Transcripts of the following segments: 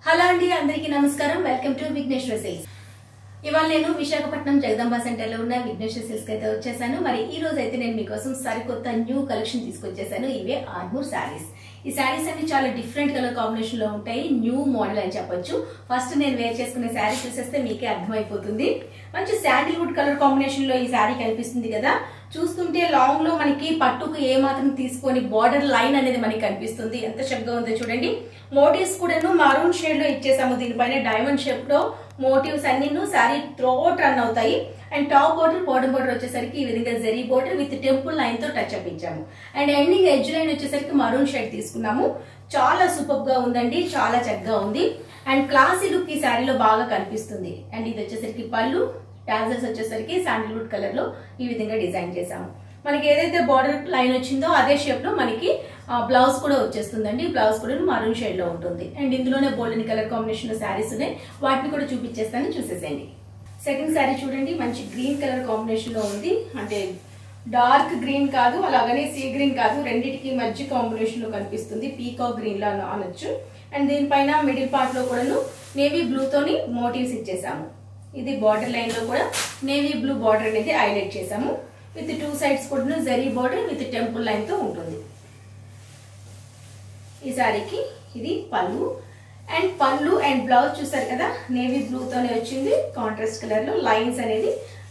Hello అండి, అందరికీ నమస్కారం. Welcome to Vighneshwara Silks. ఇవాళ నేను విశాఖపట్నం జగదంబ సెంటర్ లో ఉన్న విఘ్నేశ్వర సిల్క్స్ అయితే వచ్చేసాను. మరి ఈ రోజు అయితే నేను మీకోసం సరికొత్త న్యూ కలెక్షన్ తీసుకొచ్చేసాను. ఇవే ఆర్మూర్ శారీస్. ఈ శారీస్ అన్ని చాలా డిఫరెంట్ కలర్ కాంబినేషన్ లో ఉంటాయి. న్యూ మోడల్ అని చెప్పొచ్చు. ఫస్ట్ నేను వేర్ చేసుకునే శారీ చూసేస్తే మీకే అర్థమైపోతుంది. మంచి శాండిల్వుడ్ కలర్ కాంబినేషన్ లో ఈ శారీ కనిపిస్తుంది కదా. చూస్తుంటే లాంగ్ లో మనకి పట్టుకు ఏ మాత్రం తీసుకొని బార్డర్ లైన్ అనేది మనకి కనిపిస్తుంది. ఎంత చక్కగా ఉందో చూడండి. మోటివ్స్ కూడాను మరూన్ షేడ్ లో ఇచ్చేసాము. దీనిపైన డైమండ్ షేప్ లో మోటివ్స్ అన్ని శారీ త్రోట్ రన్ అవుతాయి. And top border bottom border వచ్చేసరికి ఈ విధంగా zari border with temple line తో టచ్ అప్ ఇచ్చాము. అండ్ ఎండింగ్ ఎడ్జ్ లైన్ వచ్చేసరికి మరూన్ షేడ్ తీసుకున్నాము. చాలా సూపర్ గా ఉందండి, చాలా చక్కగా ఉంది. అండ్ క్లాసీ లుక్ ఈ శారీలో బాగా కనిపిస్తుంది. అండ్ ఇది వచ్చేసరికి పళ్ళు, టాజల్స్ వచ్చేసరికి శాండిల్వుడ్ కలర్ లో ఈ విధంగా డిజైన్ చేసాము. మనకి ఏదైతే బార్డర్ లైన్ వచ్చిందో అదే షేప్ లో మనకి బ్లౌజ్ కూడా వచ్చేస్తుందండి. బ్లౌజ్ కూడా మరూన్ షేడ్ లో ఉంటుంది. అండ్ ఇందులోనే గోల్డెన్ కలర్ కాంబినేషన్ లో శారీస్ ఉన్నాయి. వాటిని కూడా చూపించేస్తాను, చూసేసేయండి. సెకండ్ శారీ చూడండి, మంచి గ్రీన్ కలర్ కాంబినేషన్ లో ఉంది. అంటే డార్క్ గ్రీన్ కాదు, అలాగనే సీ గ్రీన్ కాదు, రెండింటికి మధ్య కాంబినేషన్ లో కనిపిస్తుంది. పీకాక్ గ్రీన్ లా అనొచ్చు. అండ్ దీనిపైన మిడిల్ పార్ట్ లో కూడా నేవీ బ్లూ తోని మోటివ్స్ ఇచ్చేసాము. ఇది బార్డర్ లైన్ లో కూడా నేవీ బ్లూ బార్డర్ అనేది హైలైట్ చేసాము. విత్ టూ సైడ్స్ కూడా zari border with temple line తో ఉంటుంది. ఈ సారీకి ఇది పళ్ళు. అండ్ పళ్ళు అండ్ బ్లౌజ్ చూసారు కదా, నేవీ బ్లూ తోనే వచ్చింది. కాంట్రాస్ట్ కలర్ లో లైన్స్ అనేది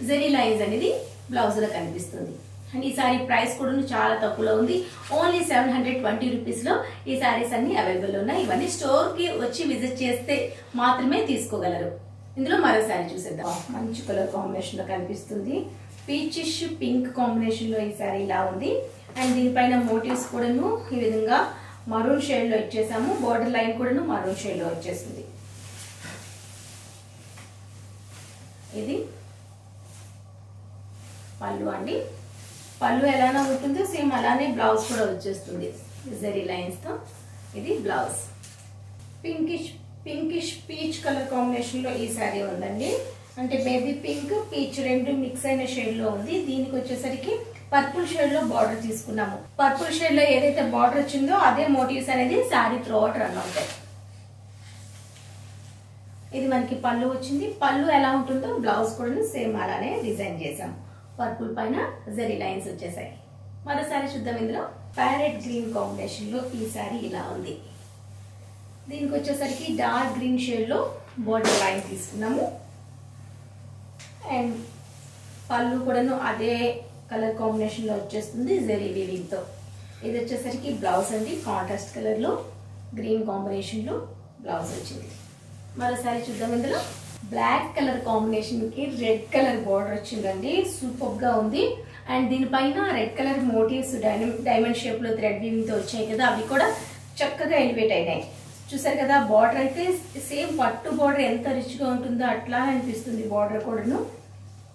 జరీ లైన్స్ అనేది బ్లౌజ్ లో కనిపిస్తుంది. అండ్ ఈ సారీ ప్రైస్ కూడా చాలా తక్కువలో ఉంది. ఓన్లీ 720 రూపీస్ లో ఈ సారీస్ అన్ని అవైలబుల్ ఉన్నాయి. ఇవన్నీ స్టోర్ కి వచ్చి విజిట్ చేస్తే మాత్రమే తీసుకోగలరు. ఇందులో మరో సారీ చూసేద్దాం. మంచి కలర్ కాంబినేషన్ లో కనిపిస్తుంది. పీచిష్ పింక్ కాంబినేషన్ లో ఈ సారీ ఇలా ఉంది. అండ్ దీనిపైన మోటివ్స్ కూడాను ఈ విధంగా మరూన్ షేడ్ లో ఇచ్చేసాము. బోర్డర్ లైన్ కూడాను మరూన్ షేడ్ లో వచ్చేసింది. ఇది పళ్ళు అండి. పళ్ళు ఎలానో ఉంటుందో సేమ్ అలానే బ్లౌజ్ కూడా వచ్చేస్తుంది జరీ లైన్స్ తో. ఇది blouse. Pinkish peach colour combination లో ఈ సారీ ఉందండి. అంటే బేబీ పింక్ పీచ్ రెండు మిక్స్ అయిన షేడ్ లో ఉంది. దీనికి వచ్చేసరికి పర్పుల్ షేడ్ లో బార్డర్ తీసుకున్నాము. పర్పుల్ షేడ్ లో ఏదైతే బార్డర్ వచ్చిందో అదే మోటివ్స్ అనేది శారీ త్రోట్ రన్ అవుతాయి. ఇది మనకి పళ్ళు వచ్చింది. పళ్ళు ఎలా ఉంటుందో బ్లౌజ్ కూడా సేమ్ అలానే డిజైన్ చేసాం. పర్పుల్ పైన జరీ లైన్స్ వచ్చేసాయి. మరోసారి చూద్దాం. ఇందులో ప్యారెట్ గ్రీన్ కాంబినేషన్ లో ఈ సారీ ఇలా ఉంది. దీనికి వచ్చేసరికి డార్క్ గ్రీన్ షేడ్ లో బార్డర్ లైన్ తీసుకున్నాము. అండ్ పళ్ళు కూడాను అదే కలర్ కాంబినేషన్ లో వచ్చేస్తుంది జరీ వీవింగ్ తో. ఇది వచ్చేసరికి బ్లౌజ్ అండి. కాంట్రాస్ట్ కలర్ లో గ్రీన్ కాంబినేషన్ లో బ్లౌజ్ వచ్చింది. మరోసారి చూద్దాం. ఇందులో బ్లాక్ కలర్ కాంబినేషన్ కి రెడ్ కలర్ బార్డర్ వచ్చిందండి. సూపర్ గా ఉంది. అండ్ దీనిపైన red colour motifs diamond shape లో థ్రెడ్ వీవింగ్ తో వచ్చాయి కదా, అవి కూడా చక్కగా ఎలివేట్ అయినాయి. చూసారు కదా, బార్డర్ అయితే సేమ్ పట్టు బార్డర్ ఎంత రిచ్ గా ఉంటుందో అట్లా అనిపిస్తుంది. బార్డర్ కూడాను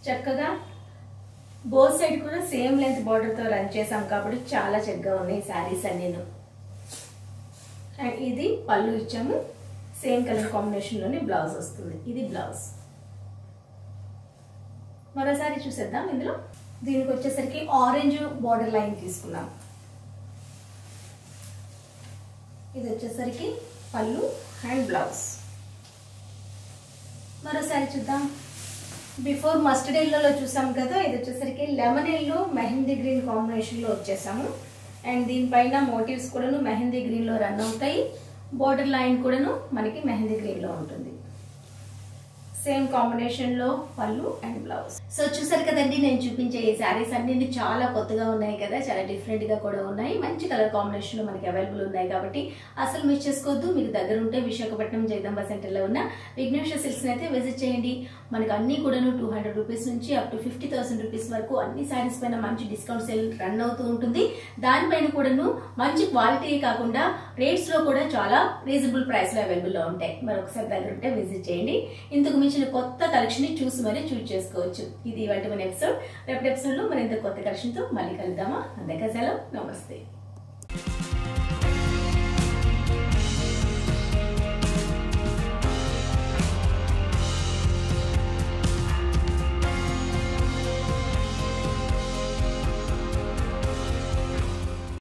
చక్కగా బోత్ సైడ్ కూడా సేమ్ లెంత్ బార్డర్ తో రన్ చేసాం కాబట్టి చాలా చక్కగా ఉన్నాయి శారీస్ అన్ని. అండ్ ఇది పళ్ళు ఇచ్చాము. సేమ్ కలర్ కాంబినేషన్ లోనే బ్లౌజ్ వస్తుంది. ఇది బ్లౌజ్. మరోసారి చూసేద్దాం. ఇందులో దీనికి వచ్చేసరికి ఆరెంజ్ బార్డర్ లైన్ తీసుకున్నాం. ఇది వచ్చేసరికి పళ్ళు అండ్ బ్లౌజ్. మరోసారి చూద్దాం. బిఫోర్ మస్టర్డ్ ఎల్లో చూసాం కదా, ఇది వచ్చేసరికి lemon yellow mehndi green combination లో వచ్చేసాము. అండ్ దీనిపైన మోటివ్స్ కూడాను మెహందీ గ్రీన్ లో రన్ అవుతాయి. బోర్డర్ లైన్ కూడాను మనకి మెహందీ గ్రీన్ లో ఉంటుంది. సేమ్ కాంబినేషన్ లో పళ్ళు అండ్ బ్లౌజ్. సో చూసారు కదండి, నేను చూపించే ఈ శారీస్ అన్ని చాలా కొత్తగా ఉన్నాయి కదా, చాలా డిఫరెంట్ గా కూడా ఉన్నాయి. మంచి కలర్ కాంబినేషన్ లో మనకి అవైలబుల్ ఉన్నాయి కాబట్టి అసలు మిస్ చేసుకోవద్దు. మీకు దగ్గర ఉంటే విశాఖపట్నం జగదంబ సెంటర్ లో ఉన్న విఘ్నేశ్వర సిల్క్స్ అయితే విజిట్ చేయండి. మనకి అన్ని కూడాను 200 రూపీస్ నుంచి అప్ టు 50,000 రూపీస్ వరకు అన్ని శారీస్ పైన మంచి డిస్కౌంట్ సేల్ రన్ అవుతూ ఉంటుంది. దానిపైన కూడాను మంచి క్వాలిటీ కాకుండా రేట్స్ లో కూడా చాలా రీజనబుల్ ప్రైస్ లో అవైలబుల్ లో ఉంటాయి. మరొకసారి దగ్గర ఉంటే విజిట్ చేయండి. ఇంతకు మించిన కొత్త కలెక్షన్ ని చూసి మరీ చూస్ చేసుకోవచ్చు. ఇది ఇవాల్టి మన ఎపిసోడ్. రేపటి ఎపిసోడ్ లో మరింత కొత్త కలెక్షన్ తో మళ్ళీ కలుద్దామా. అంతేకా సెలవు. నమస్తే.